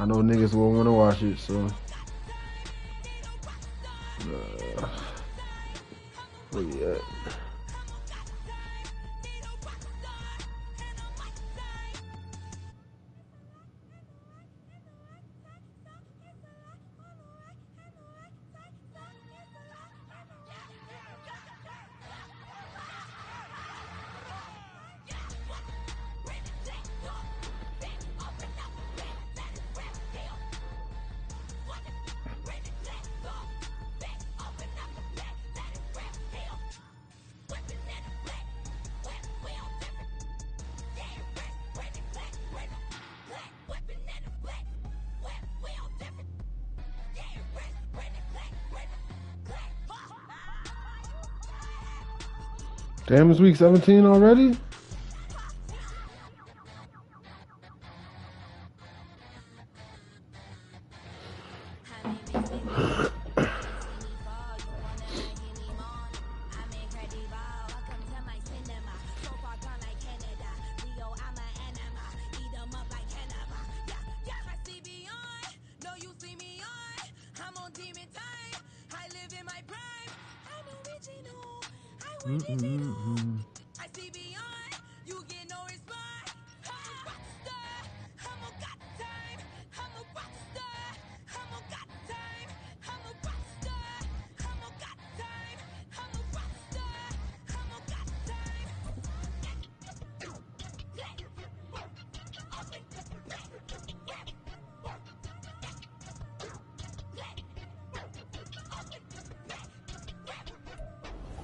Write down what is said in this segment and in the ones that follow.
I know niggas won't want to watch it, so. Where you at? Damn, it's week 17 already?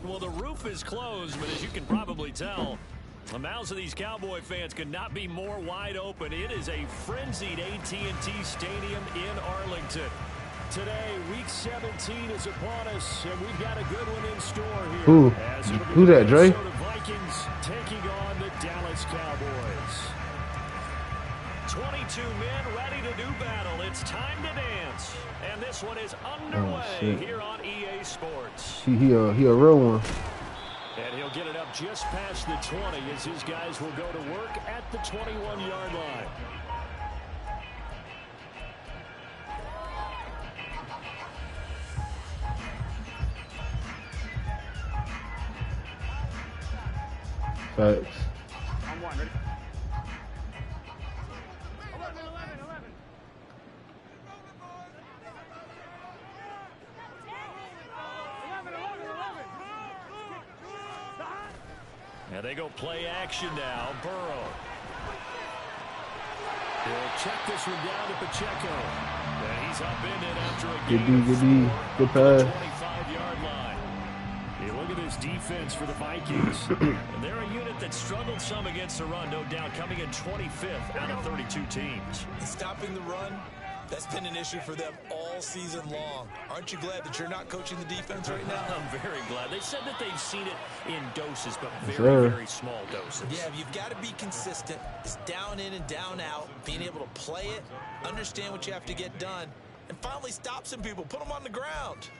Well, the roof is closed, but as you can probably tell, the mouths of these Cowboy fans could not be more wide open. It is a frenzied AT&T Stadium in Arlington. Today, Week 17 is upon us, and we've got a good one in store here. Who that, Dre? The Vikings taking on the Dallas Cowboys. 22 men ready to do battle. It's time to dance. And this one is underway here on EA Sports. He a real one. And he'll get it up just past the 20 as his guys will go to work at the 21-yard line. Facts. I'm one, ready? 11. And they go play action now. Burrow. He'll check this one down to Pacheco. And he's up in it after a game. Good pass. 25-yard line. Hey, look at this defense for the Vikings. And they're a unit that struggled some against the run, no doubt, coming in 25th out of 32 teams. Stopping the run, that's been an issue for them all season long. Aren't you glad that you're not coaching the defense right now? I'm very glad. They said that they've seen it in doses, but very small doses. Yeah, you've got to be consistent. It's down in and down out, being able to play it, understand what you have to get done, and finally stop some people, put them on the ground.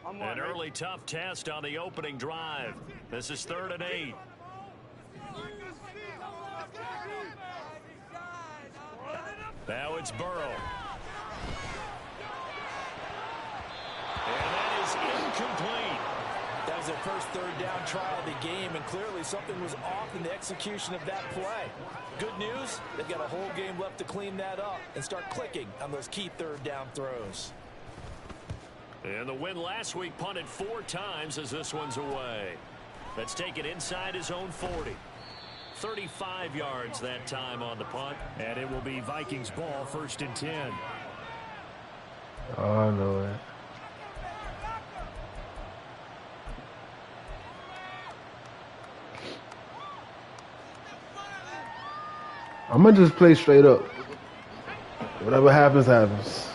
An early tough test on the opening drive. This is 3rd and 8. Now it's Burrow. And that is incomplete. That was their first 3rd down try of the game, and clearly something was off in the execution of that play. Good news, they've got a whole game left to clean that up and start clicking on those key 3rd down throws. And the win last week punted 4 times as this one's away. Let's take it inside his own 40. 35 yards that time on the punt. And it will be Vikings ball, 1st and 10. Oh, I know that. I'm going to just play straight up. Whatever happens, happens.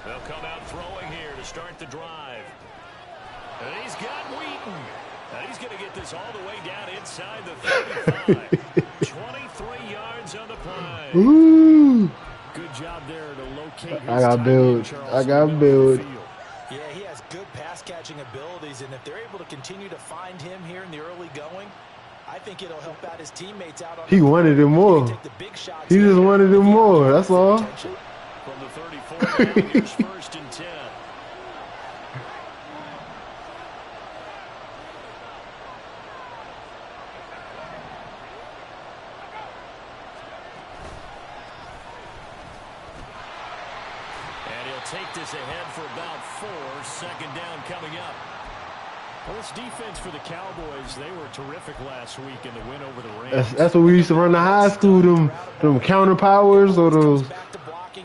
They'll come out throwing here to start the drive. And he's got Wheaton. And he's going to get this all the way down inside the 35. 23 yards on the play. Ooh. Good job there to locate his I got build. Charles, I got in the build. field. Yeah, he has good pass-catching abilities, and if they're able to continue to find him here in the early going, I think it'll help out his teammates out on He wanted it more. He just wanted it more. That's all. From the 34, here's 1st and 10. And he'll take this ahead for about 4. 2nd down coming up. Well, this defense for the Cowboys, they were terrific last week in the win over the Rams. That's what we used to run to high school, them counter powers or those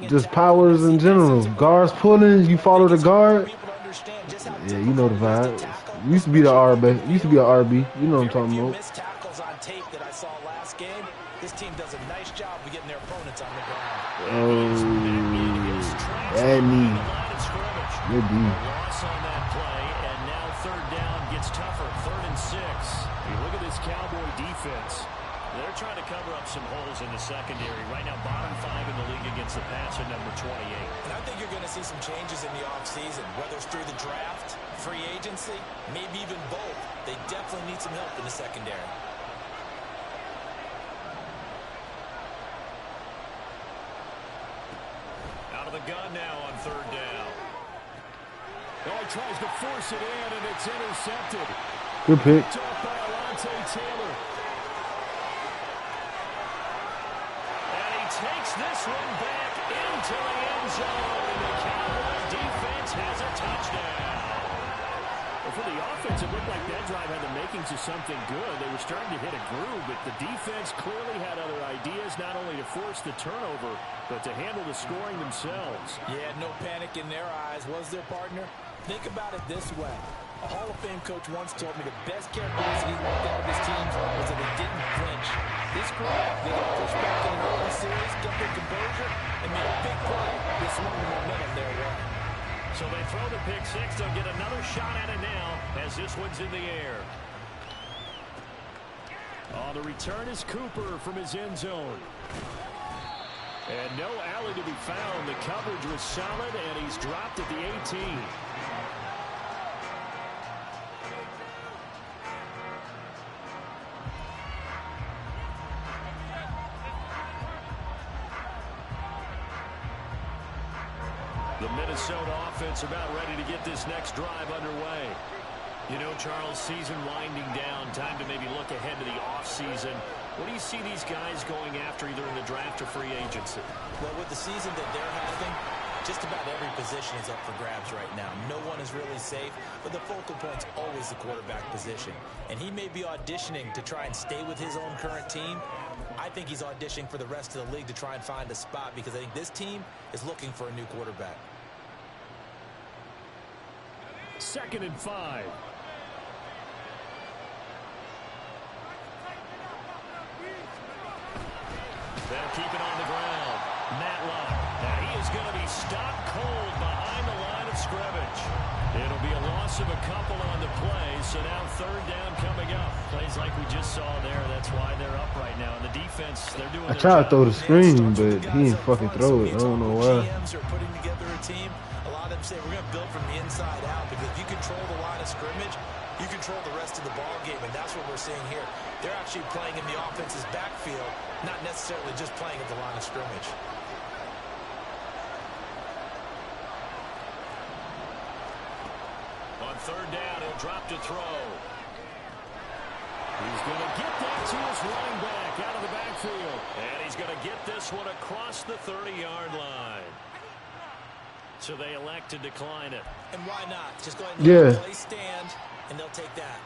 just powers in general. Guards pulling, you follow the guard. Yeah, you know the vibe. Used to be the RB. Used to be an RB. You know what I'm talking about. Missed tackles on tape that I saw last game. This team does a nice job of getting their opponents on the ground. Bad knee. Good D. Loss on that play, and now 3rd down gets tougher. 3rd and 6. You look at this Cowboy defense. They're trying to cover up some holes in the secondary. Right now, bottom 5 in the league against the pass at number 28. And I think you're going to see some changes in the offseason, whether it's through the draft, free agency, maybe even both. They definitely need some help in the secondary. Out of the gun now on 3rd down. Oh, he tries to force it in, and it's intercepted. Good pick. Picked up by Alontae Taylor. And he takes this one back into the end zone, and the Cowboys defense has a touchdown. Well, for the offense, it looked like that drive had the makings of something good. They were starting to hit a groove, but the defense clearly had other ideas, not only to force the turnover, but to handle the scoring themselves. Yeah, no panic in their eyes, was there, partner? Think about it this way. A Hall of Fame coach once told me the best characteristic he looked out of his teams was that they didn't flinch. This group, they got pushed back in an early series, kept their composure, and made a big play. They swung the momentum their way. So they throw the pick 6. They'll get another shot at it now as this one's in the air. On the return is Cooper from his end zone. And no alley to be found. The coverage was solid, and he's dropped at the 18. The Minnesota offense about ready to get this next drive underway. You know, Charles, season winding down, time to maybe look ahead to the offseason. What do you see these guys going after either in the draft or free agency? Well, with the season that they're having, just about every position is up for grabs right now. No one is really safe, but the focal point's always the quarterback position. And he may be auditioning to try and stay with his own current team. I think he's auditioning for the rest of the league to try and find a spot because I think this team is looking for a new quarterback. 2nd and 5. They'll keep it on the ground. Matlock. Now he is going to be stopped cold behind the line of scrimmage. It'll be a loss of a couple on the play, so now 3rd down coming up. Plays like we just saw there. That's why they're up right now. And the defense, they're doing I tried to throw the screen, but he didn't fucking throw it. I don't know why. GMs are putting together a team. A lot of them say we're going to build from the inside out because if you control the line of scrimmage, you control the rest of the ball game, and that's what we're seeing here. They're actually playing in the offense's backfield, not necessarily just playing at the line of scrimmage. On 3rd down, he'll drop to throw. He's going to get that to his running back out of the backfield. And he's going to get this one across the 30-yard line. So they elect to decline it. And why not? Just go ahead and let the play stand, and they'll take that.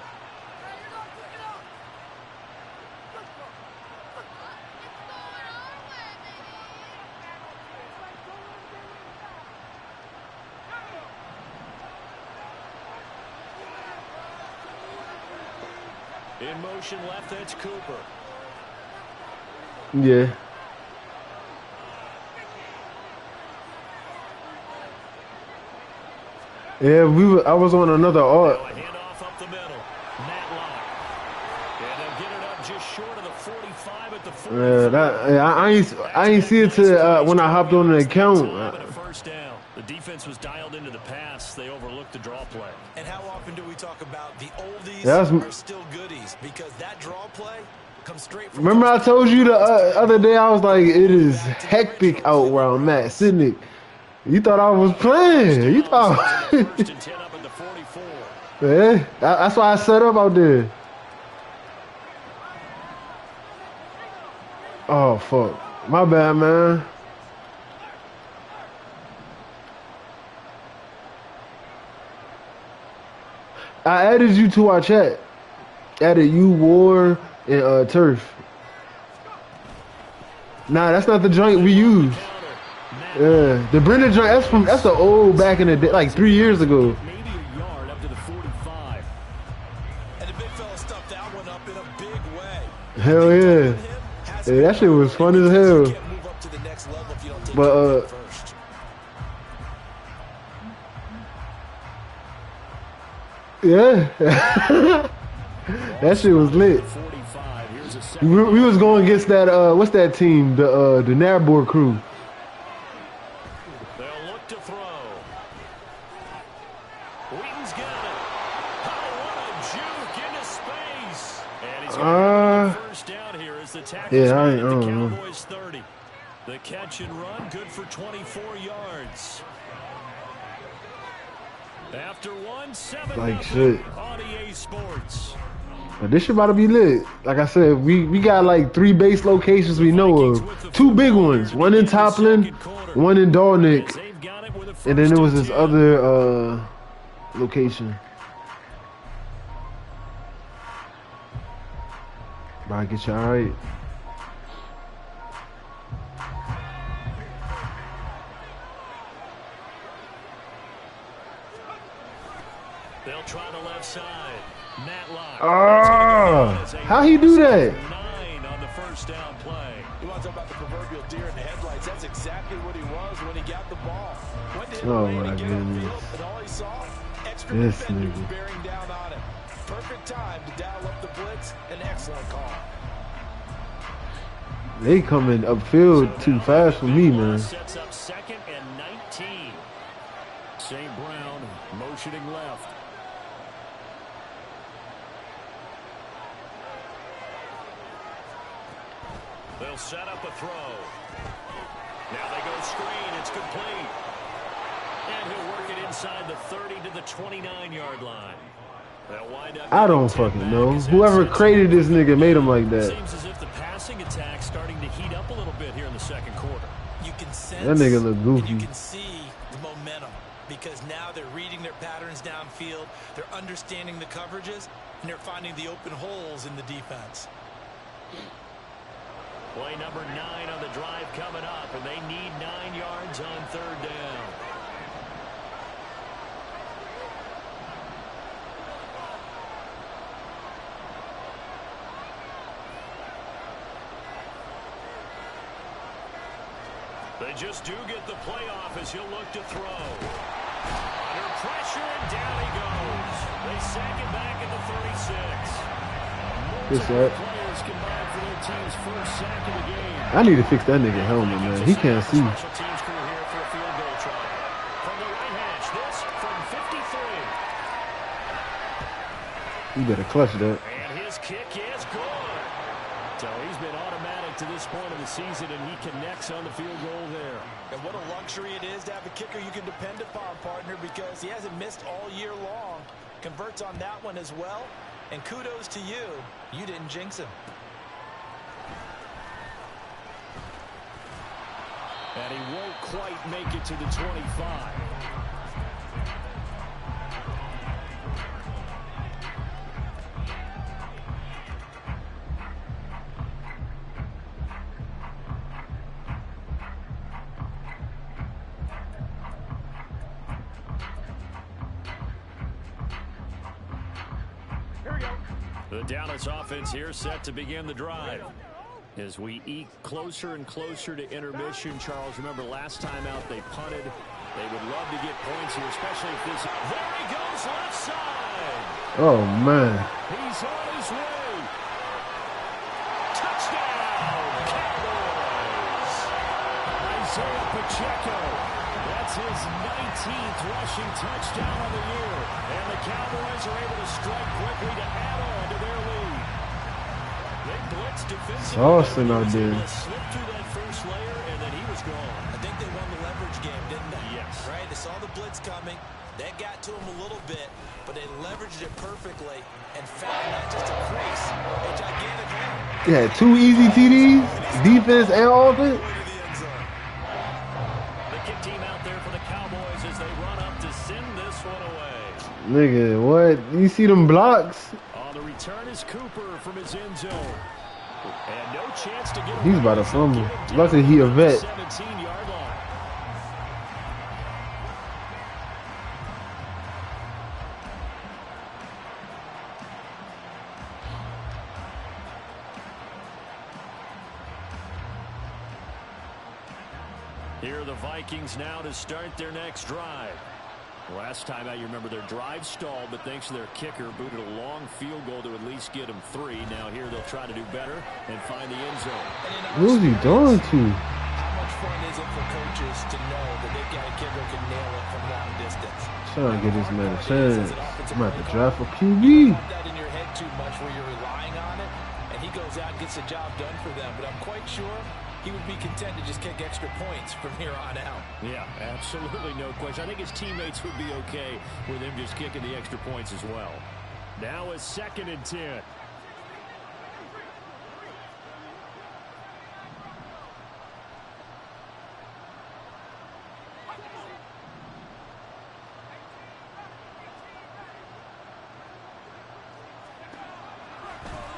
In motion left, that's Cooper. Yeah. Yeah, I was on another art. Handoff up the middle. Matlock. And they'll get it up just short of the 45. 5 at the 40. I ain't see it till when I hopped on the account. A first down. The defense was dialed into the pass. They overlooked the draw play. And how often do we talk about the oldies are still goodies? Because that draw play comes straight from... Remember I told you the other day, I was like, it is hectic out where I'm at, Sydney. You thought I was playing. You thought... First and 10 up at the 44. Yeah, that's why I set up out there. Oh, fuck. My bad, man. I added you to our chat. Added you, War, and Turf. Nah, that's not the joint we use. Yeah, the Brendan joint, that's the old back in the day, like 3 years ago. Maybe a yard up to the 45. And the big fella stuffed that one up in a big way. Hell yeah. Yeah, that shit was fun as hell. But yeah. That shit was lit. We was going against that what's that team? The Narbor crew. They'll look to throw. Wheaton's got it. Oh, what a juke into space. And he's going to first down here as the tackle at the Cowboys 30. The catch and run good for 24 yards. After 1-7 like shit. On EA Sports. But this shit about to be lit. Like I said, we got like 3 base locations we know of. 2 big ones. One in Toplin, one in Dornick. And then there was this other location. About to get you alright. They'll try the left side. Matlock. How he do that? 9 on the first down play. You want to talk about the proverbial deer in the headlights? That's exactly what he was when he got the ball. Went to Oh my goodness. and all he saw, extra This defenders nigga. bearing down on him. Perfect time to dial up the blitz. An excellent call. They coming upfield too fast for me, man. Sets up 2nd and 19. St. Brown motioning left. They'll set up a throw. Now they go screen. It's complete. And he'll work it inside the 30 to the 29-yard line. They'll wind up. I don't fucking know. Whoever created this nigga made him like that. Seems as if the passing attack's starting to heat up a little bit here in the second quarter. You can sense That nigga look goofy. and you can see the momentum because now they're reading their patterns downfield, they're understanding the coverages, and they're finding the open holes in the defense. Play number 9 on the drive coming up, and they need 9 yards on 3rd down. They just do get the playoff as he'll look to throw. Under pressure, and down he goes. They sack it back at the 36. Multiple players combined for their team's first sack of the game. I need to fix that nigga helmet, man. He can't see. Special teams crew here for a field goal try. From the right hash, this from 53. You better clutch that. And his kick is good. So he's been automatic to this point of the season, and he connects on the field goal there. And what a luxury it is to have a kicker you can depend upon, partner, because he hasn't missed all year long. Converts on that one as well. And kudos to you. You didn't jinx him. And he won't quite make it to the 25. The Dallas offense here set to begin the drive. As we eke closer and closer to intermission, Charles, remember last time out they punted. They would love to get points here, especially if this... There he goes, left side. Oh, man. He's on his way. Touchdown. Pacheco. That's his 19th rushing touchdown of the year. And the Cowboys are able to strike quickly to add on to their lead. They blitzed defensively. Saucing out there. Slipped through that first layer, and then he was gone. I think they won the leverage game, didn't they? Yes. Right? They saw the blitz coming. That got to him a little bit, but they leveraged it perfectly and found not just a crease, a gigantic hole. Yeah, 2 easy TDs, defense and offense. The kick team out there for the Cowboys as they run up to send this one away. Nigga, what? You see them blocks? On the return is Cooper from his end zone. And no chance to get He's about to fumble. Luckily he a vet. 17-yard line. Here are the Vikings now to start their next drive. Last time out, you remember their drive stalled, but thanks to their kicker, booted a long field goal to at least get them 3. Now here they'll try to do better and find the end zone. Who's he throwing to? How much fun is it for coaches to know that they've got a kicker who can nail it from long distance? Trying to get this man a chance. I'm about to draft for QB. Put that in your head too much where you're relying on it, and he goes out and gets the job done for them. But I'm quite sure he would be content to just kick extra points from here on out. Yeah, absolutely no question. I think his teammates would be okay with him just kicking the extra points as well. Now a 2nd and 10.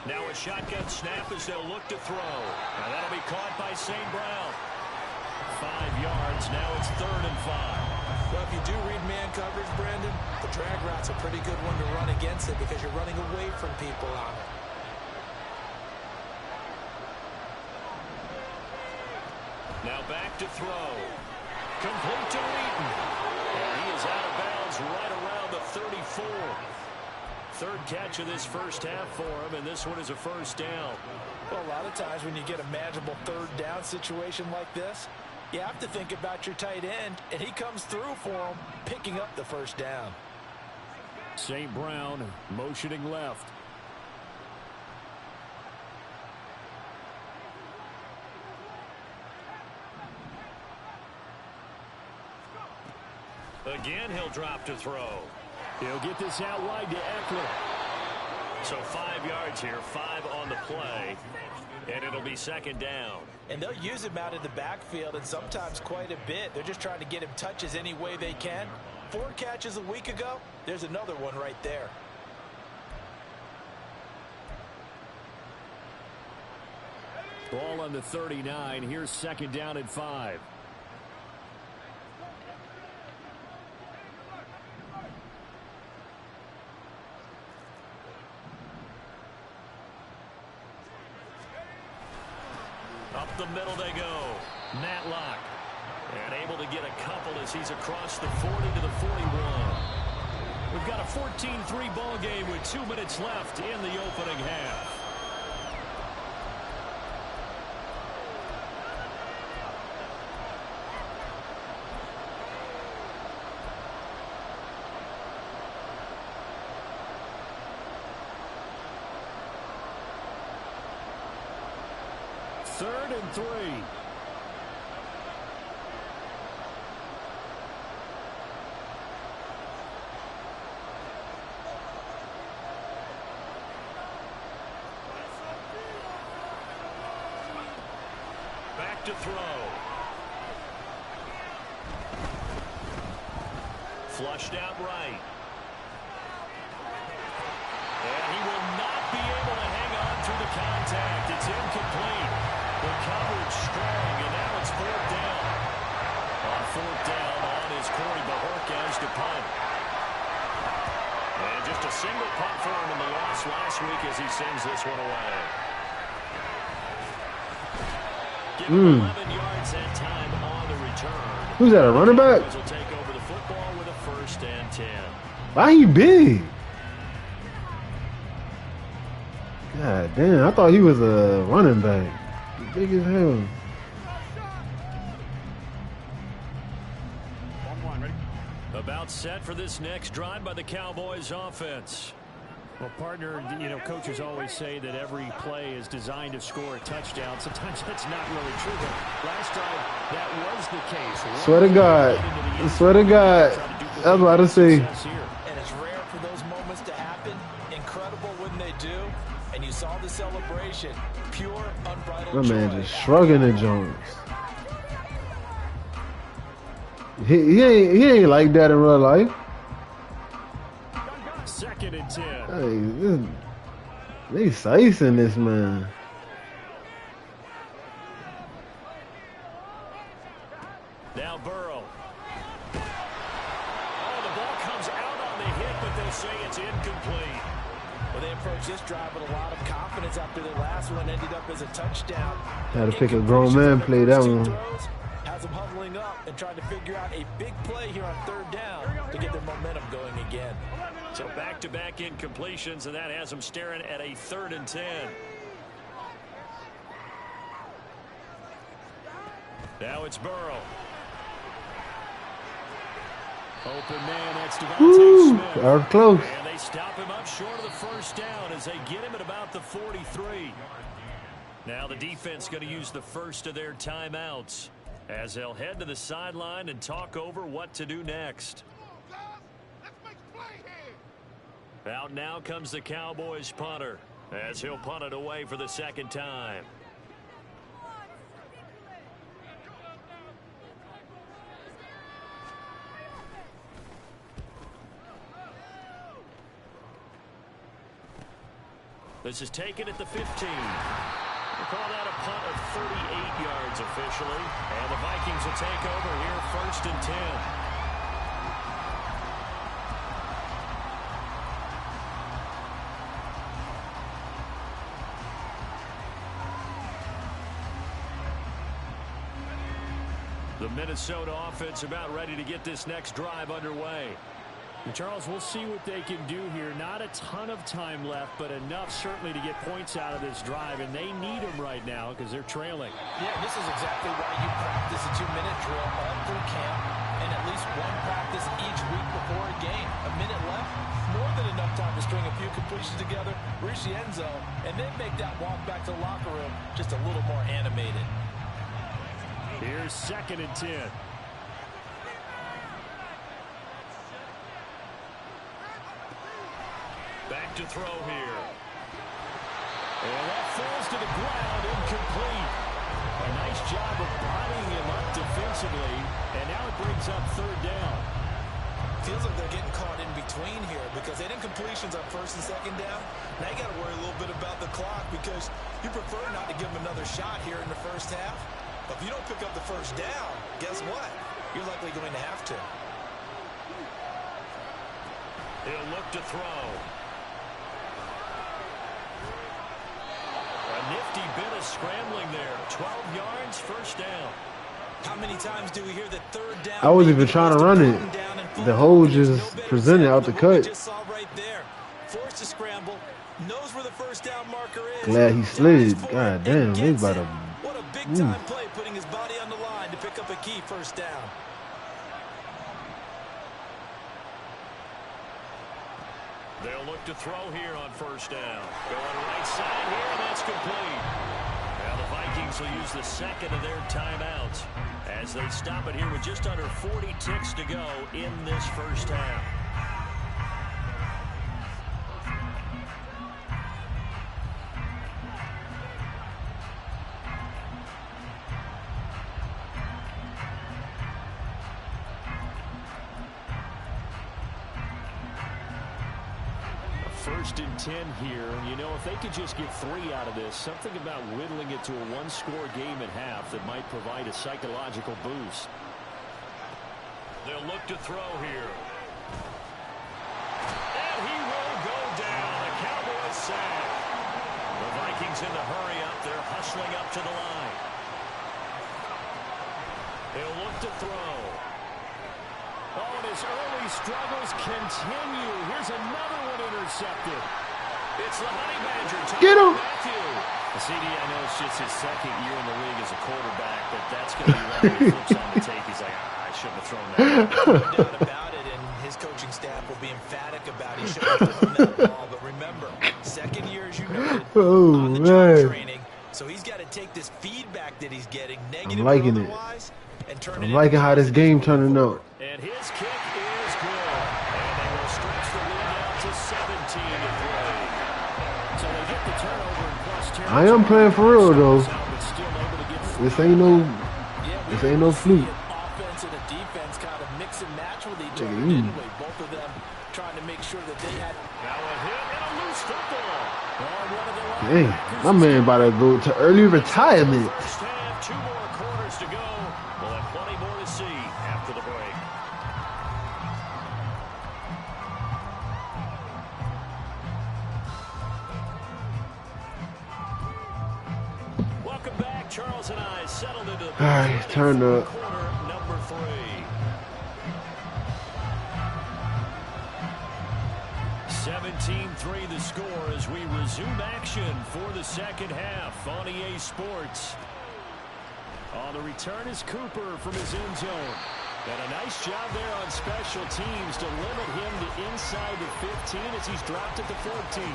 Now a shotgun snap as they'll look to throw. And that'll be caught by St. Brown. 5 yards. Now it's 3rd and 5. Well, if you do read man coverage, Brandon, the drag route's a pretty good one to run against it because you're running away from people on it. Now back to throw. Complete to Wheaton. And he is out of bounds right around the 34. 3rd catch of this first half for him, and this one is a 1st down. Well, a lot of times when you get a manageable 3rd down situation like this, you have to think about your tight end, and he comes through for him, picking up the 1st down. St. Brown motioning left. Again, he'll drop to throw. He'll get this out wide to Eckler. So 5 yards here, 5 on the play, and it'll be 2nd down. And they'll use him out in the backfield, and sometimes quite a bit. They're just trying to get him touches any way they can. 4 catches a week ago, there's another one right there. Ball on the 39. Here's 2nd down and 5. Up the middle they go. Matlock. And able to get a couple as he's across the 40 to the 41. We've got a 14-3 ball game with 2 minutes left in the opening half. Third and 3. Back to throw. Flushed out right. And he will not be able to hang on through the contact. It's incomplete. The coverage strong, and now it's 4th down. On 4th down, on is Corey Bajorquez to punt. And just a single punt for him in the loss last week as he sends this one away. Give him 11 yards that time on the return. Who's that, a running back? Will take over the football with a 1st and 10. Why he big? God damn, I thought he was a running back. Big as hell. About set for this next drive by the Cowboys offense. Well, partner, you know, coaches always say that every play is designed to score a touchdown. Sometimes that's not really true, but last drive, that was the case. Swear to God. Swear to God. I was about to say. And it's rare for those moments to happen. Incredible when they do. And you saw the celebration. Pure, unbridled My joy. man just shrugging at Jones. He ain't like that in real life. 2nd and 10. Hey, they slicing this man. Now Burrow. Oh, the ball comes out on the hit, but they say it's incomplete. Well, they approached this drive with a lot of confidence after their last one ended up as a touchdown. Had to pick a grown man play that one. Has them huddling up and trying to figure out a big play here on 3rd down to get their momentum going again. So back-to-back incompletions, and that has them staring at a 3rd and 10. Now it's Burrow. Open man, that's Devontae Smith. That was close. And they stop him up short of the 1st down as they get him at about the 43. Now the defense going to use the first of their timeouts as they'll head to the sideline and talk over what to do next. Out now comes the Cowboys punter as he'll punt it away for the 2nd time. This is taken at the 15. We'll call that a punt of 38 yards officially. And the Vikings will take over here 1st and 10. The Minnesota offense about ready to get this next drive underway. And Charles, we'll see what they can do here. Not a ton of time left, but enough certainly to get points out of this drive, and they need them right now because they're trailing. Yeah, this is exactly why you practice a 2-minute drill all through camp and at least one practice each week before a game. A minute left, more than enough time to string a few completions together, reach the end zone, and then make that walk back to the locker room just a little more animated. Here's 2nd and 10. Back to throw here. And that falls to the ground, incomplete. A nice job of bodying him up defensively, and now it brings up 3rd down. Feels like they're getting caught in between here because they did completions on 1st and 2nd down. Now you got to worry a little bit about the clock because you prefer not to give them another shot here in the 1st half. But if you don't pick up the 1st down, guess what? You're likely going to have to. He'll look to throw. A nifty bit of scrambling there. 12 yards, 1st down. How many times do we hear that 3rd down? I was even trying to run it. The hole just presented out the cut. Just saw right there. Forced to scramble. Knows where the 1st down marker is. Glad he slid. God damn, he was about to. What a big time play, putting his body on the line to pick up a key 1st down. They'll look to throw here on 1st down. Going right side here, and that's complete. Now the Vikings will use the 2nd of their timeouts as they stop it here with just under 40 ticks to go in this 1st half. First and 10 here. You know, if they could just get 3 out of this, something about whittling it to a one-score game at half that might provide a psychological boost. They'll look to throw here. And he will go down. A Cowboys sack. The Vikings in the hurry up. They're hustling up to the line. He'll look to throw. Oh, and his early struggles continue. Here's another one intercepted. It's the Honey Badger. Get him! CD, I know it's just his 2nd year in the league as a quarterback, but that's going to be one of the flips on the tape. He's like, I shouldn't have thrown that. No doubt about it. that ball. But remember, second year, as you noted, Oh, on the job man. training. So he's got to take this feedback that he's getting, negative I'm liking or it. otherwise, and turn it I'm liking how this game turning out. And his kick is good. And they will stretch the lead out to 17 to 3. So they get the turnover and plus 10. I am playing for real though. But still able to get This ain't no fluke. Offense and a defense kind of mix and match with each Look other, at you. didn't we? Both of them trying to make sure that they had. now a hit and a loose football. Dang, my man about to go to early retirement. First half, 2 more quarters to go. We'll have plenty more to see after the break. Welcome back. Charles and I settled into the All right, turn up. quarter number 3. (17-3) the score as we resume action for the second half on EA Sports. On the return is Cooper from his end zone. And a nice job there on special teams to limit him to inside the 15 as he's dropped at the 14.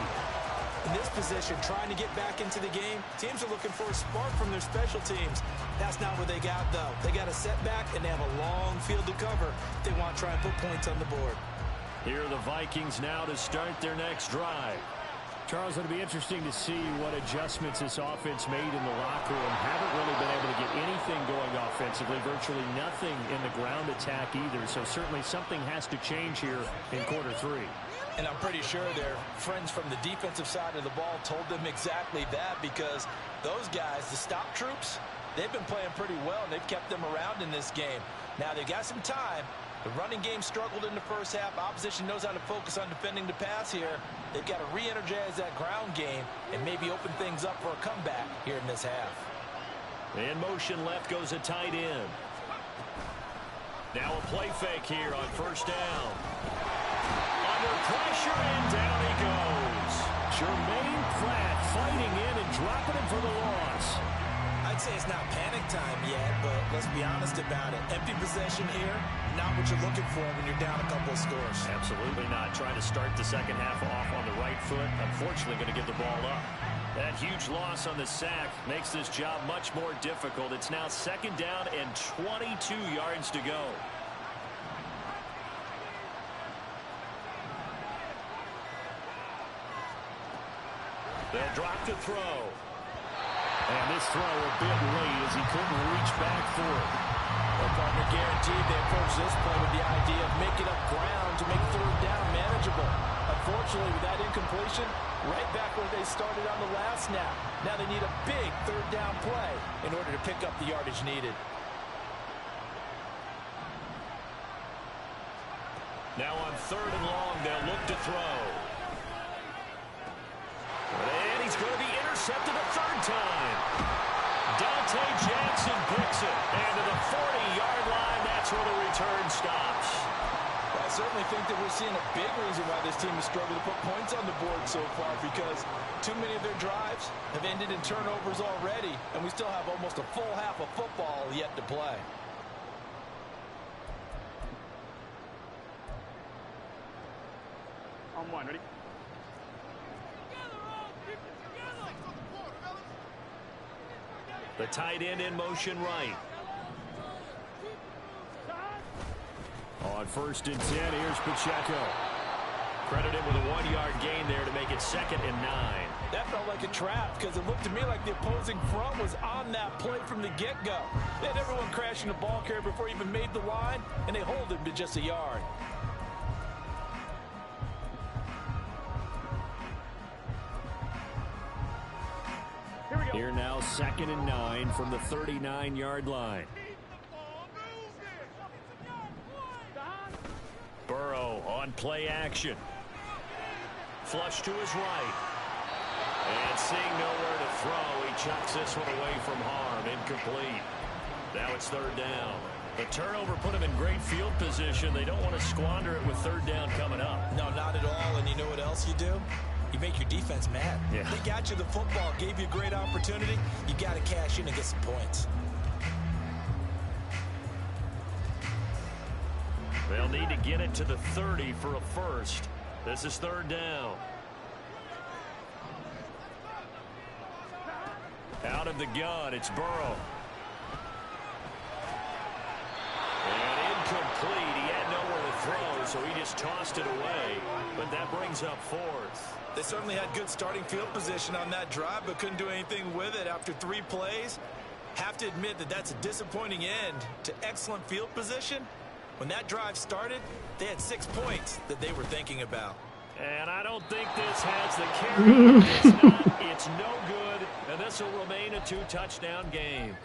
In this position, trying to get back into the game, teams are looking for a spark from their special teams. That's not what they got, though. They got a setback, and they have a long field to cover if they want to try and put points on the board. Here are the Vikings now to start their next drive. Charles, it'll be interesting to see what adjustments this offense made in the locker room. Haven't really been able to get anything going offensively, virtually nothing in the ground attack either. So certainly something has to change here in quarter 3. And I'm pretty sure their friends from the defensive side of the ball told them exactly that, because those guys, the stop troops, they've been playing pretty well, and they've kept them around in this game. Now, they've got some time. The running game struggled in the first half. Opposition knows how to focus on defending the pass here. They've got to re-energize that ground game and maybe open things up for a comeback here in this half. In motion left goes a tight end. Now a play fake here on first down. Under pressure, and down he goes. Jermaine Pratt fighting in and dropping him for the loss. I'd say it's not panic time yet, but let's be honest about it. Empty possession here, not what you're looking for when you're down a couple of scores. Absolutely not. Trying to start the second half off on the right foot. Unfortunately, going to give the ball up. That huge loss on the sack makes this job much more difficult. It's now second down and 22 yards to go. They'll drop to throw. And this throw a bit late as he couldn't reach back for it. Well, partner, guaranteed they approach this play with the idea of making up ground to make third down manageable. Unfortunately, with that incompletion, right back where they started on the last snap. Now they need a big third down play in order to pick up the yardage needed. Now on third and long, they'll look to throw. And he's going to be intercepted a third time. Dante Jackson picks it. And to the 40-yard line, that's where the return stops. Well, I certainly think that we're seeing a big reason why this team has struggled to put points on the board so far, because too many of their drives have ended in turnovers already, and we still have almost a full half of football yet to play. On one, ready? The tight end in motion right. On first and 10, here's Pacheco. Credited with a 1-yard gain there to make it second and 9. That felt like a trap, because it looked to me like the opposing front was on that play from the get-go. They had everyone crashing the ball carrier before he even made the line, and they hold him to just a yard. Here now, second and 9 from the 39-yard line. Burrow on play action. Flush to his right. And seeing nowhere to throw, he chucks this one away from harm. Incomplete. Now it's third down. The turnover put him in great field position. They don't want to squander it with third down coming up. No, not at all. And you know what else you do? You make your defense mad. Yeah. They got you the football, gave you a great opportunity. You got to cash in and get some points. They'll need to get it to the 30 for a first. This is third down. Out of the gun, it's Burrow. And incomplete. He had nowhere to throw, so he just tossed it away. But that brings up fourth. They certainly had good starting field position on that drive, but couldn't do anything with it after 3 plays. Have to admit that that's a disappointing end to excellent field position. When that drive started, they had 6 points that they were thinking about. And I don't think this has the carry. It's not. It's no good. And this will remain a 2-touchdown game.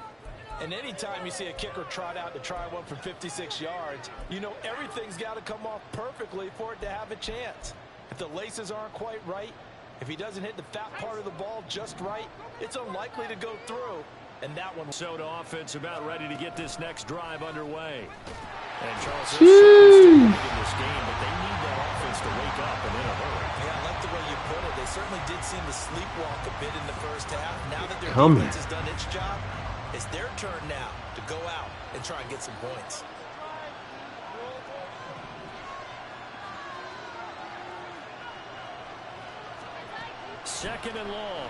And anytime you see a kicker trot out to try one from 56 yards, you know everything's got to come off perfectly for it to have a chance. If the laces aren't quite right, if he doesn't hit the fat part of the ball just right, it's unlikely to go through. And that one. Soda offense about ready to get this next drive underway. And Charles, they're certainly still in this game, but they need that offense to wake up and in a hurry. Yeah, I like the way you put it. They certainly did seem to sleepwalk a bit in the first half. Now that their defense has done its job, it's their turn now to go out and try and get some points. Second and long.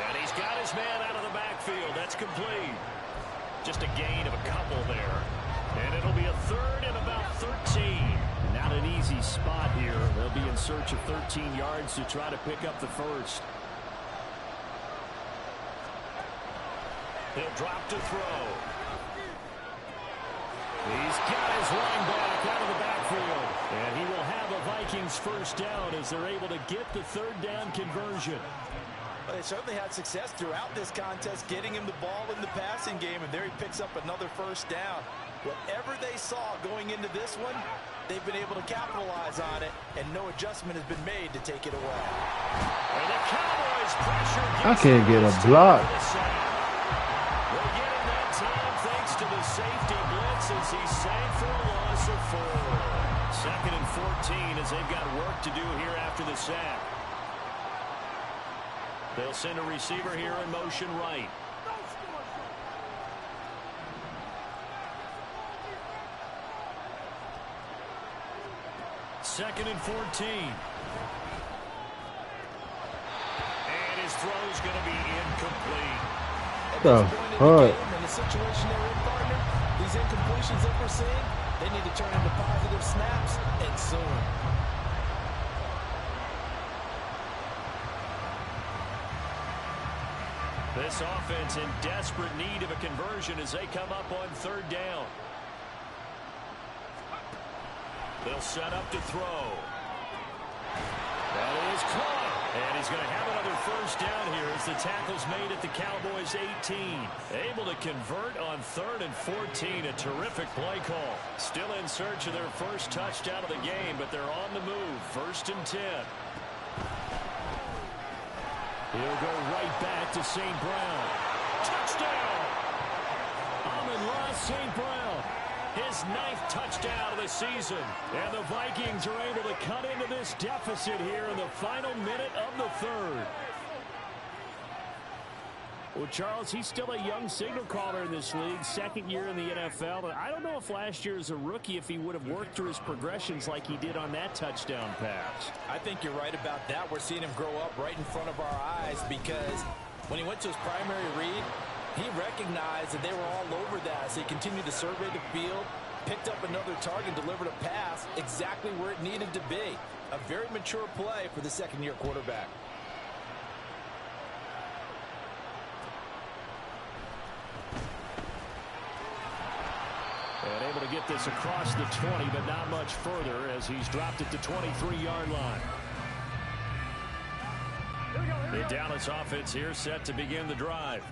And he's got his man out of the backfield. That's complete. Just a gain of a couple there. And it'll be a third and about 13. Not an easy spot here. They'll be in search of 13 yards to try to pick up the first. He'll drop to throw. He's got his running back out of the backfield. And he will have a Vikings first down as they're able to get the third down conversion. Well, they certainly had success throughout this contest getting him the ball in the passing game, and there he picks up another first down. Whatever they saw going into this one, they've been able to capitalize on it, and no adjustment has been made to take it away. And the Cowboys pressure. I can't get a block. They're getting that time thanks to the safety blitz as he sank for a loss of 4. Second and 14 as they've got work to do here after the sack. They'll send a receiver here in motion right. Second and 14. And his throw's going to be incomplete. At this point in the game, in the situation they're in, partner, these incompletions that we're seeing, they need to turn into positive snaps, and soon. This offense in desperate need of a conversion as they come up on third down. They'll set up to throw. That is caught. And he's going to have another first down here as the tackle's made at the Cowboys 18. Able to convert on third and 14. A terrific play call. Still in search of their first touchdown of the game, but they're on the move. First and 10. He'll go right back to St. Brown. Touchdown! Amon-Ra St. Brown. His 9th touchdown of the season. And the Vikings are able to cut into this deficit here in the final minute of the third. Well, Charles, he's still a young signal caller in this league, second year in the NFL. But I don't know if last year as a rookie, if he would have worked through his progressions like he did on that touchdown pass. I think you're right about that. We're seeing him grow up right in front of our eyes because when he went to his primary read, he recognized that they were all over that. So he continued to survey the field, picked up another target, delivered a pass exactly where it needed to be. A very mature play for the second-year quarterback. And able to get this across the 20, but not much further as he's dropped it to 23-yard line. The Dallas offense here set to begin the drive.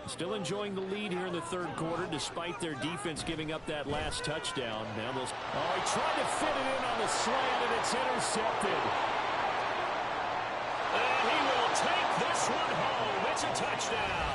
Still enjoying the lead here in the third quarter despite their defense giving up that last touchdown. Now they'll... Oh, he tried to fit it in on the slant, and it's intercepted. And he will take this one home. It's a touchdown.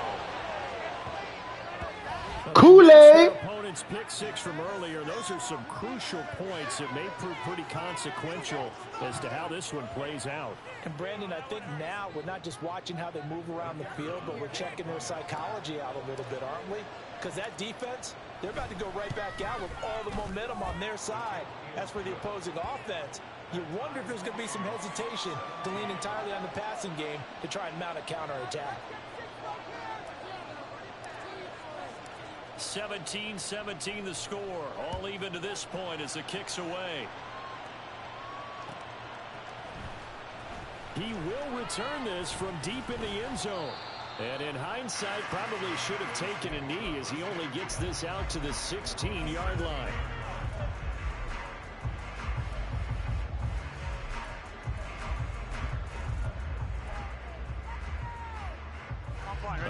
Kool-Aid. Opponent's pick six from earlier. Those are some crucial points that may prove pretty consequential as to how this one plays out. And Brandon, I think now we're not just watching how they move around the field, but we're checking their psychology out a little bit, aren't we? Because that defense, they're about to go right back out with all the momentum on their side. As for the opposing offense, you wonder if there's going to be some hesitation to lean entirely on the passing game to try and mount a counterattack. 17-17 the score. All even to this point as the kick's away. He will return this from deep in the end zone. And in hindsight, probably should have taken a knee as he only gets this out to the 16-yard line.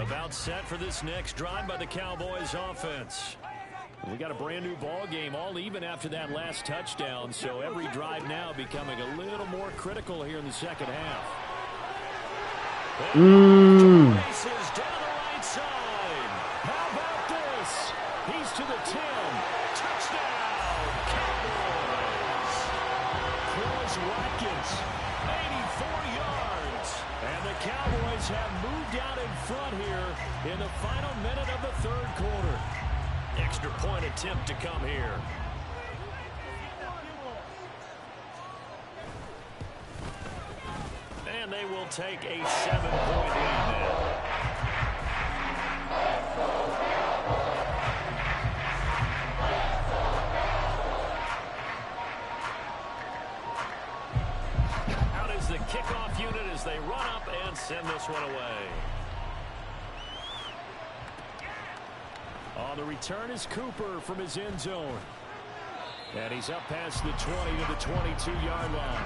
About set for this next drive by the Cowboys offense. We got a brand new ball game, all even after that last touchdown, so every drive now becoming a little more critical here in the second half. Races down the right side. How about this? He's to the 10. Touchdown, Cowboys. Chris Watkins, 84 yards. And the Cowboys have moved out in front here in the final minute of the third quarter. Extra point attempt to come here. And they will take a 7-point lead now. Out is the kickoff unit as they run up and send this one away. On the return is Cooper from his end zone. And he's up past the 20 to the 22-yard line.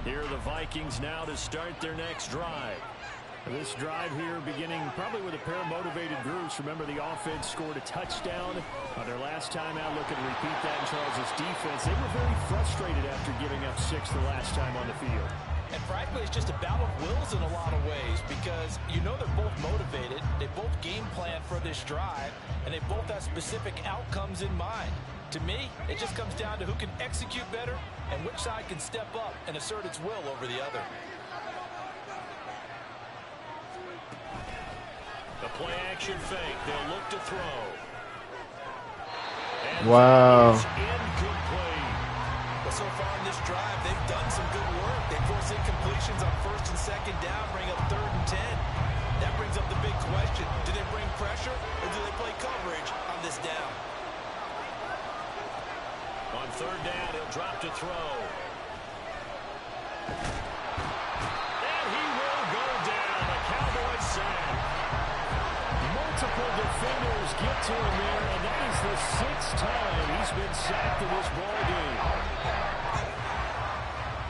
Here are the Vikings now to start their next drive. This drive here beginning probably with a pair of motivated groups. Remember, the offense scored a touchdown on their last time out. Looking to repeat that in Charles' defense. They were very frustrated after giving up 6 the last time on the field. And frankly, it's just a battle of wills in a lot of ways because you know they're both motivated. They both game plan for this drive, and they both have specific outcomes in mind. To me, it just comes down to who can execute better and which side can step up and assert its will over the other. The play action fake. They'll look to throw. And wow. Incomplete. But so far in this drive, they've done some good work. They force incompletions on first and second down, bring up 3rd and 10. That brings up the big question. Do they bring pressure or do they play coverage on this down? On 3rd down, he'll drop to throw. And he will go down. A Cowboys sack. Multiple defenders get to him there, and that is the 6th time he's been sacked in this ball game.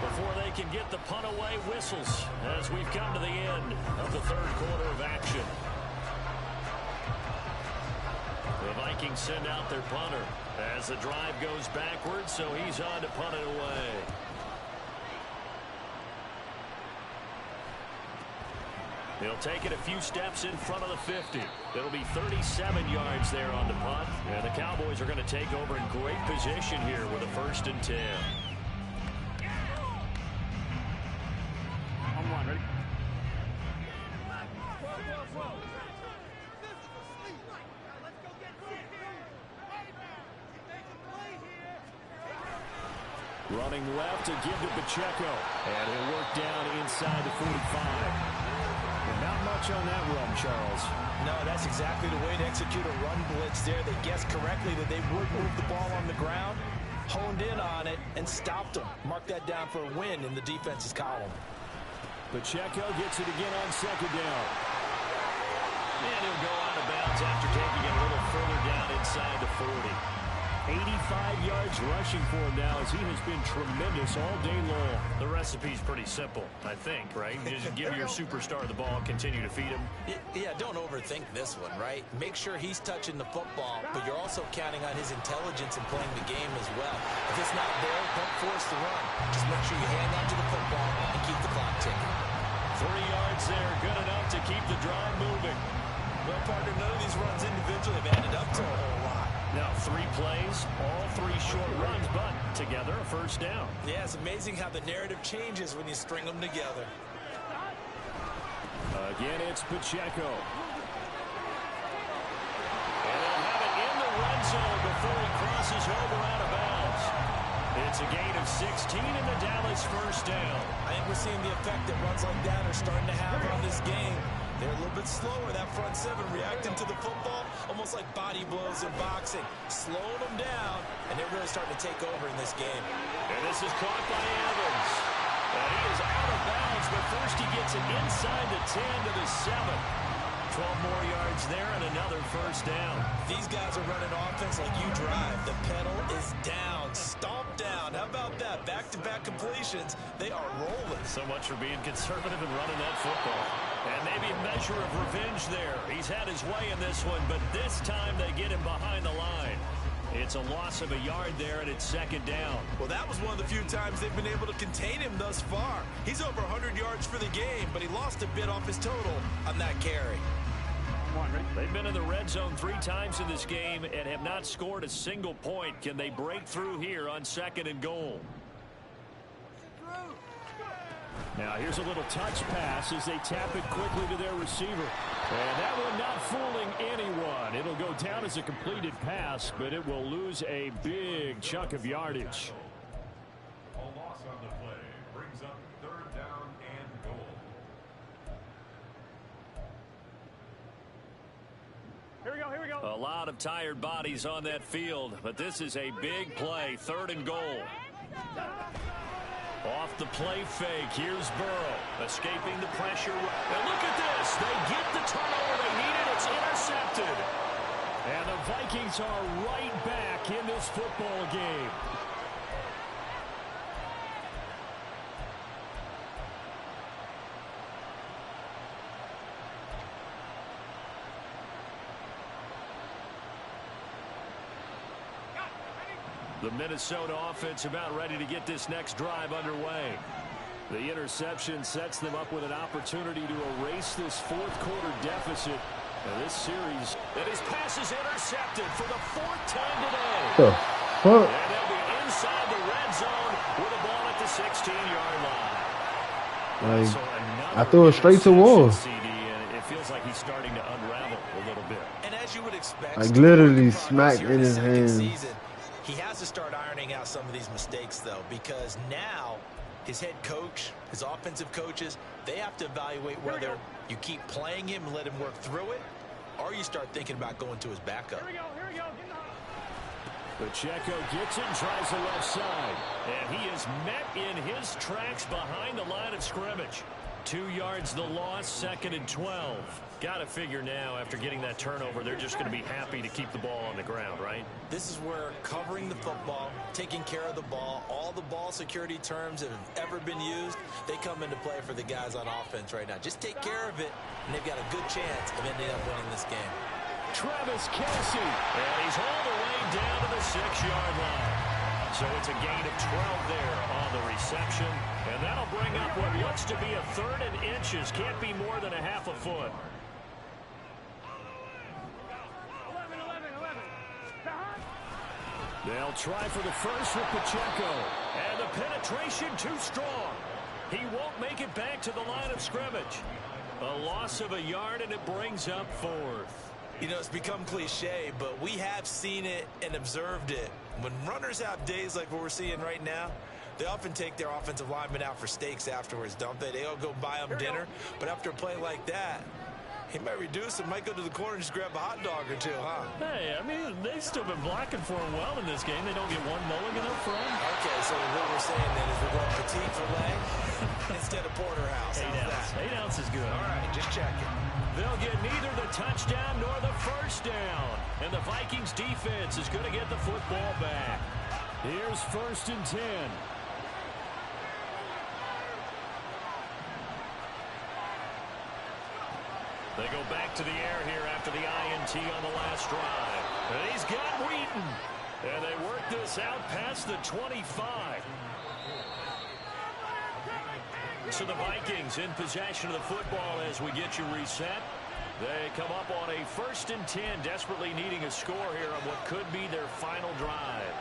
Before they can get the punt away, whistles as we've come to the end of the third quarter of action. The Vikings send out their punter as the drive goes backwards, so he's on to punt it away. He'll take it a few steps in front of the 50. It'll be 37 yards there on the punt. And the Cowboys are going to take over in great position here with a 1st and 10. On one, ready? Running left to give to Pacheco. And he'll work down inside the 45. Not much on that run, Charles. No, that's exactly the way to execute a run blitz there. They guessed correctly that they would move the ball on the ground, honed in on it, and stopped them. Mark that down for a win in the defense's column. Pacheco gets it again on 2nd down. And he'll go out of bounds after taking it a little further down inside the 40. 85 yards rushing for him now as he has been tremendous all day long. The recipe's pretty simple, I think, right? Just give your superstar the ball and continue to feed him. Yeah, don't overthink this one, right? Make sure he's touching the football, but you're also counting on his intelligence in playing the game as well. If it's not there, don't force the run. Just make sure you hang on to the football and keep the clock ticking. 3 yards there, good enough to keep the drive moving. Well, partner, none of these runs individually have added up to a whole lot. Now 3 plays, all 3 short runs, but together a first down. Yeah, it's amazing how the narrative changes when you string them together. Again, it's Pacheco. And they'll have it in the red zone before he crosses over out of bounds. It's a gain of 16 in the Dallas first down. I think we're seeing the effect that runs like that are starting to have on this game. They're a little bit slower, that front 7, reacting to the football, almost like body blows in boxing, slowing them down, and they're really starting to take over in this game. And this is caught by Evans. And he is out of bounds, but first he gets it inside the 10 to the 7. 12 more yards there and another first down. These guys are running offense like you drive. The pedal is down, stomped down. How about that? Back-to-back completions. They are rolling. So much for being conservative and running that football. And maybe a measure of revenge there. He's had his way in this one, but this time they get him behind the line. It's a loss of a yard there, and it's second down. Well, that was one of the few times they've been able to contain him thus far. He's over 100 yards for the game, but he lost a bit off his total on that carry. They've been in the red zone 3 times in this game and have not scored a single point. Can they break through here on 2nd and goal? Now here's a little touch pass as they tap it quickly to their receiver. And that one not fooling anyone. It'll go down as a completed pass, but it will lose a big chunk of yardage. A loss on the play brings up 3rd down and goal. Here we go. A lot of tired bodies on that field, but this is a big play. 3rd and goal. Off the play fake, here's Burrow, escaping the pressure. And look at this, they get the turnover they needed, it's intercepted. And the Vikings are right back in this football game. The Minnesota offense about ready to get this next drive underway. The interception sets them up with an opportunity to erase this 4th quarter deficit. Now this series, and his pass is intercepted for the 4th time today. The fuck? And they'll be inside the red zone with a ball at the 16-yard line. Like, I threw it straight to Wall. CD, and it feels like he's starting to unravel a little bit. And as you would expect, Like literally smacked in his hands. Season, he has to start ironing out some of these mistakes, though, because now his head coach, his offensive coaches, they have to evaluate whether you keep playing him and let him work through it, or you start thinking about going to his backup. Here we go. Pacheco gets it and tries the left side. And he is met in his tracks behind the line of scrimmage. 2 yards the loss, 2nd and 12. Got to figure now, after getting that turnover, they're just going to be happy to keep the ball on the ground, right? This is where covering the football, taking care of the ball, all the ball security terms that have ever been used, they come into play for the guys on offense right now. Just take care of it, and they've got a good chance of ending up winning this game. Travis Kelce. And he's all the way down to the 6-yard line. So it's a gain of 12 there on the reception. And that'll bring up what looks to be a 3rd and inches. Can't be more than a half a foot. 11. They'll try for the first with Pacheco. And the penetration too strong. He won't make it back to the line of scrimmage. A loss of a yard, and it brings up 4th. You know, it's become cliche, but we have seen it and observed it. When runners have days like what we're seeing right now, they often take their offensive linemen out for steaks afterwards, don't they? They all go buy them dinner. But after a play like that, he might reduce and might go to the corner and just grab a hot dog or 2, huh? Hey, I mean, they've still been blocking for him well in this game. They don't get one mulligan up front. Okay, so what we're saying then is we're going petite filet instead of porterhouse. 8 How's ounce. that? 8 ounce is good. All right, just checking. They'll get neither the touchdown nor the first down. And the Vikings defense is going to get the football back. Here's 1st and 10. They go back to the air here after the INT on the last drive. And he's got Wheaton. And they work this out past the 25. So the Vikings in possession of the football as we get you reset. They come up on a 1st and 10, desperately needing a score here on what could be their final drive.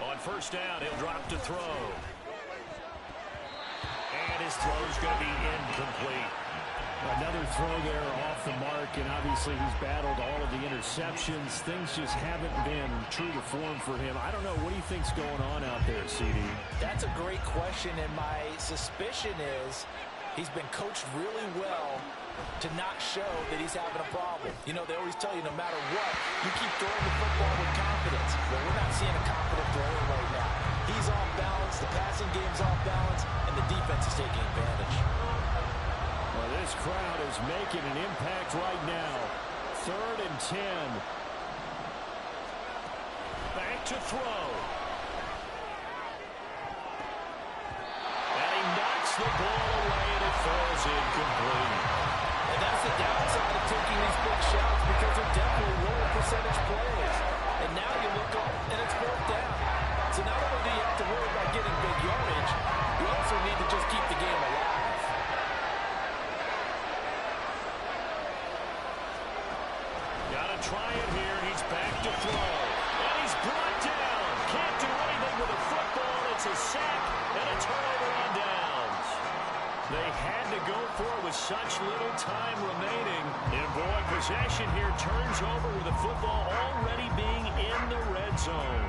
On 1st down, he'll drop to throw. And his throw's going to be incomplete. Another throw there off the mark, and obviously he's battled all of the interceptions. Things just haven't been true to form for him. I don't know. What do you think's going on out there, CD? That's a great question, and my suspicion is he's been coached really well to not show that he's having a problem. You know, they always tell you no matter what, you keep throwing the football with confidence. Well, we're not seeing a confident thrower right now. He's off balance, the passing game's off balance, and the defense is taking advantage. Well, this crowd is making an impact right now. 3rd and 10. Back to throw. And he knocks the ball away, and it falls incomplete. And that's the downside of taking these big shots because they're definitely lower percentage plays. And now you look up, and it's 4th down. So not only do you have to worry about getting big yardage, you also need to just keep the game alive. Got to try it here. He's back to throw. And he's brought down. Can't do anything with a football. It's a sack and a turnover on downs. They had to go for it with such little time remaining. And boy, possession here turns over with the football already being in the red zone.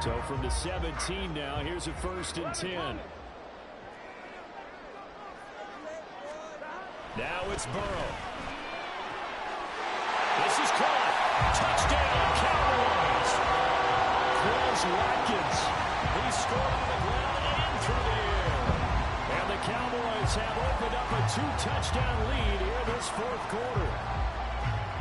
So from the 17 now, here's a 1st and 10. Now it's Burrow. This is caught. Touchdown, Cowboys. Chris Watkins. He scored on the ground and through the air. And the Cowboys have opened up a 2-touchdown lead here this 4th quarter.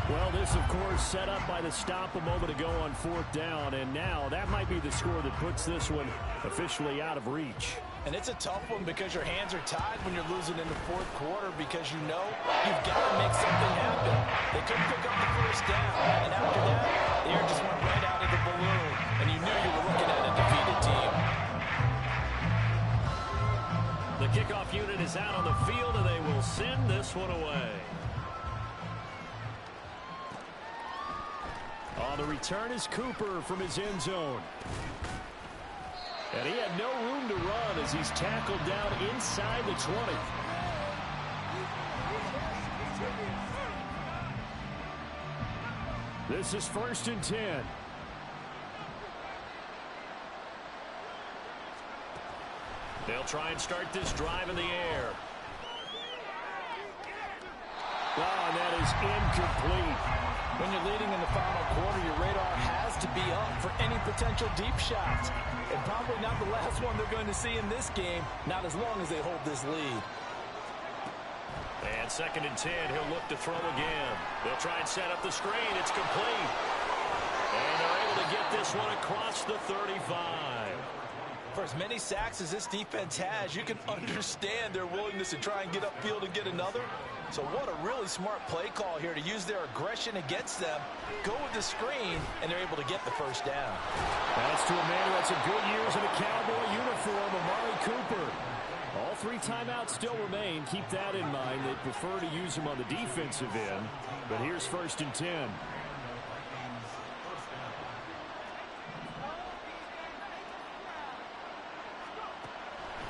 Well, this, of course, set up by the stop a moment ago on 4th down, and now that might be the score that puts this one officially out of reach. And it's a tough one because your hands are tied when you're losing in the 4th quarter because you know you've got to make something happen. They couldn't pick up the 1st down, and after that, the air just went right out of the balloon, and you knew you were looking at a defeated team. The kickoff unit is out on the field, and they will send this one away. On the return is Cooper from his end zone. And he had no room to run as he's tackled down inside the 20. This is 1st and 10. They'll try and start this drive in the air. Oh, and that is incomplete. When you're leading in the final quarter, your radar has to be up for any potential deep shots. And probably not the last one they're going to see in this game, not as long as they hold this lead. And 2nd and 10, he'll look to throw again. They'll try and set up the screen. It's complete. And they're able to get this one across the 35. For as many sacks as this defense has, you can understand their willingness to try and get upfield and get another. So what a really smart play call here to use their aggression against them, go with the screen, and they're able to get the 1st down. That's to a man who had some good years in a Cowboy uniform, Amari Cooper. All 3 timeouts still remain. Keep that in mind. They prefer to use him on the defensive end. But here's 1st and 10.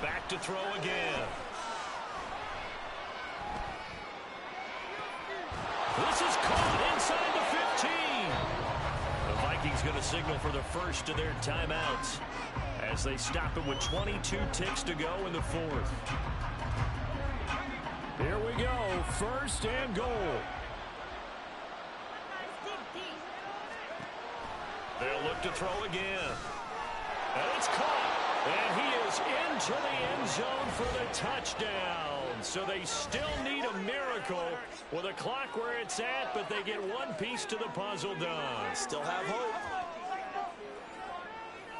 Back to throw again. This is caught inside the 15. The Vikings going to signal for the first of their timeouts as they stop it with 22 ticks to go in the 4th. Here we go. 1st and goal. They'll look to throw again. And it's caught. And he is goes into the end zone for the touchdown. So they still need a miracle with a clock where it's at, but they get one piece to the puzzle done. Still have hope.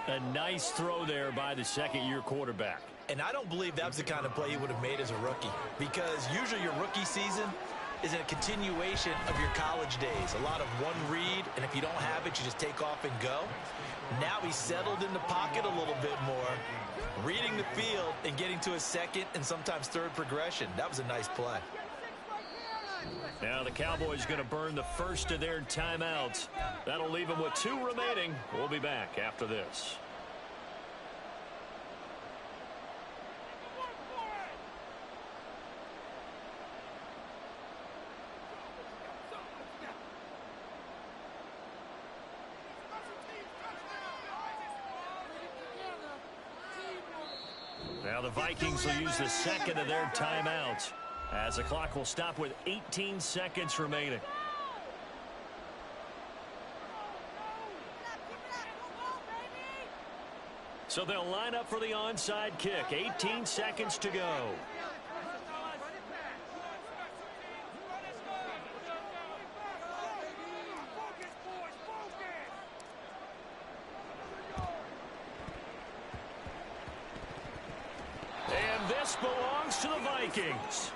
A nice throw there by the second-year quarterback. And I don't believe that was the kind of play he would have made as a rookie, because usually your rookie season is a continuation of your college days. A lot of one read, and if you don't have it, you just take off and go. Now he's settled in the pocket a little bit more, reading the field and getting to his second and sometimes third progression. That was a nice play. Now the Cowboys going to burn the first of their timeouts. That'll leave them with 2 remaining. We'll be back after this. Now the Vikings will use the second of their timeouts, as the clock will stop with 18 seconds remaining. So they'll line up for the onside kick. 18 seconds to go. And this belongs to the Vikings.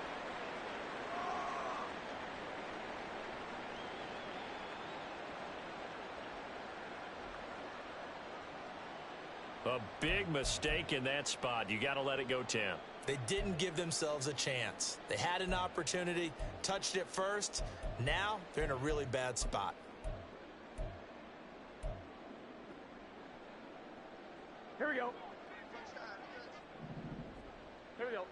A big mistake in that spot. You got to let it go, Tim. They didn't give themselves a chance. They had an opportunity, touched it first. Now they're in a really bad spot. Here we go. Here we go.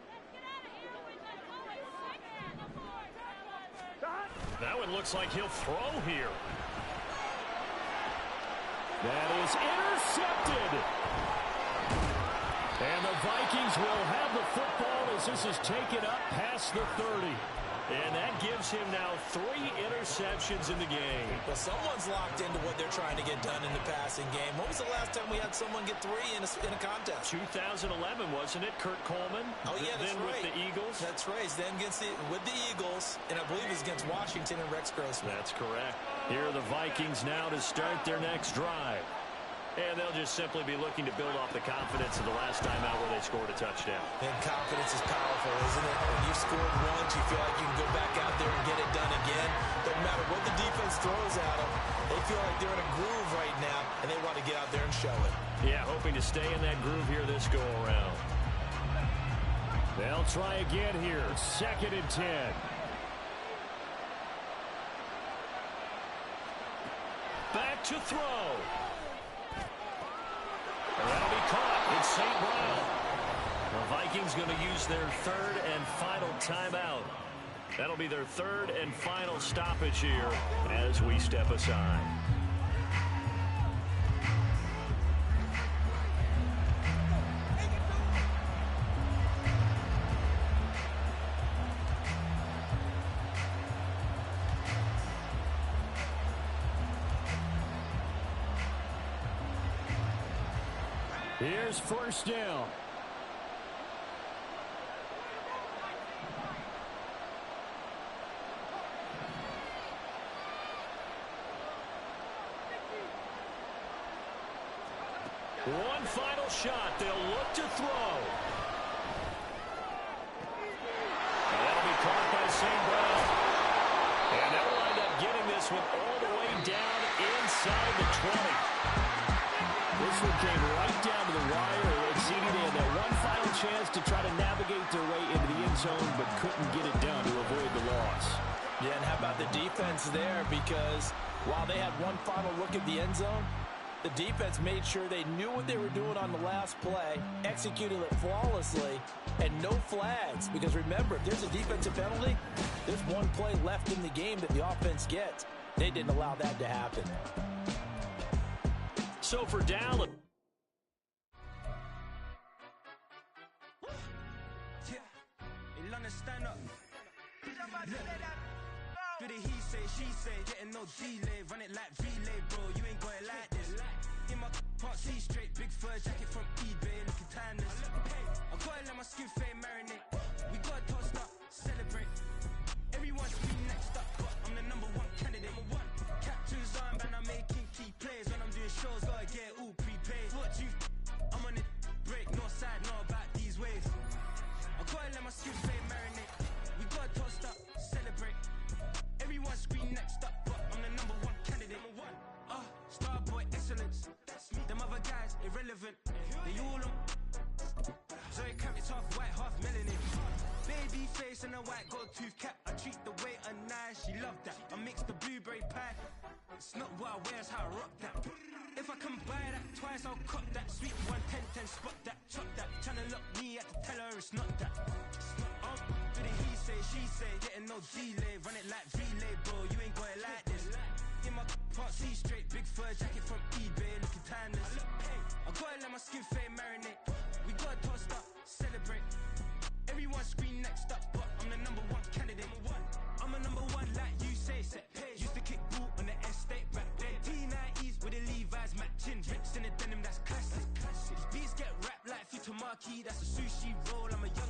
That one looks like he'll throw here. That is intercepted. And the Vikings will have the football as this is taken up past the 30. And that gives him now 3 interceptions in the game. Well, someone's locked into what they're trying to get done in the passing game. When was the last time we had someone get 3 in a contest? 2011, wasn't it? Kurt Coleman. Oh, yeah, that's then right. With the Eagles. That's right. Then with the Eagles, and I believe it's against Washington and Rex Grossman. That's correct. Here are the Vikings now to start their next drive. And they'll just simply be looking to build off the confidence of the last time out where they scored a touchdown. And confidence is powerful, isn't it? When you've scored once, you feel like you can go back out there and get it done again. Doesn't matter what the defense throws at them. They feel like they're in a groove right now, and they want to get out there and show it. Yeah, hoping to stay in that groove here this go-around. They'll try again here. 2nd and 10. Back to throw. That'll be caught. It's St. Brown. The Vikings going to use their 3rd and final timeout. That'll be their 3rd and final stoppage here as we step aside. Here's 1st down. One final shot. They'll look to throw. And that'll be caught by St. Brown. And they'll wind up getting this one all the way down inside the 20. This one came right down to the wire. It seemed they had that one final chance to try to navigate their way into the end zone, but couldn't get it done to avoid the loss. Yeah, and how about the defense there? Because while they had one final look at the end zone, the defense made sure they knew what they were doing on the last play, executed it flawlessly, and no flags. Because remember, if there's a defensive penalty, there's one play left in the game that the offense gets. They didn't allow that to happen. So for Dallas. Stand up. Do the he say, she say, getting no delay, run it like relay, bro. You ain't got it like this. In my can't see straight, big fur jacket from eBay, looking timeless. skin fade marinate. We got toast up, celebrate. Everyone scream next up, but I'm the #1 candidate. Captain's armband, I'm making key plays. When I'm doing shows, gotta get all prepaid. What you I'm on it, break, no side, no about these waves. I gotta let my skin fade marinate. We gotta toast up, celebrate. Everyone scream next up, but I'm the #1 candidate. Starboy excellence. Them other guys irrelevant. They all on. Zoe Camp, it's half white, half melanin. Baby face and a white gold tooth cap. I treat the waiter nice, she love that. I mix the blueberry pie. It's not what I wear, it's how I rock that. If I can buy that twice, I'll cut that. Sweet 110, spot that, chop that. Tryna lock me, I have to tell her it's not that. Do the he say, she say, getting no delay. Run it like relay, bro, you ain't got it like this. In my part C straight, big fur jacket from eBay, looking timeless. I gotta let my skin fade marinate. We gotta toast up, celebrate. Everyone scream next up, but I'm the #1 candidate. I'm a #1 like you say, set page. Used to kick ball on the estate back then. T90s with the Levi's matching. Rips in the denim, that's classic. These beats get wrapped like Futamaki, that's a sushi roll. I'm a young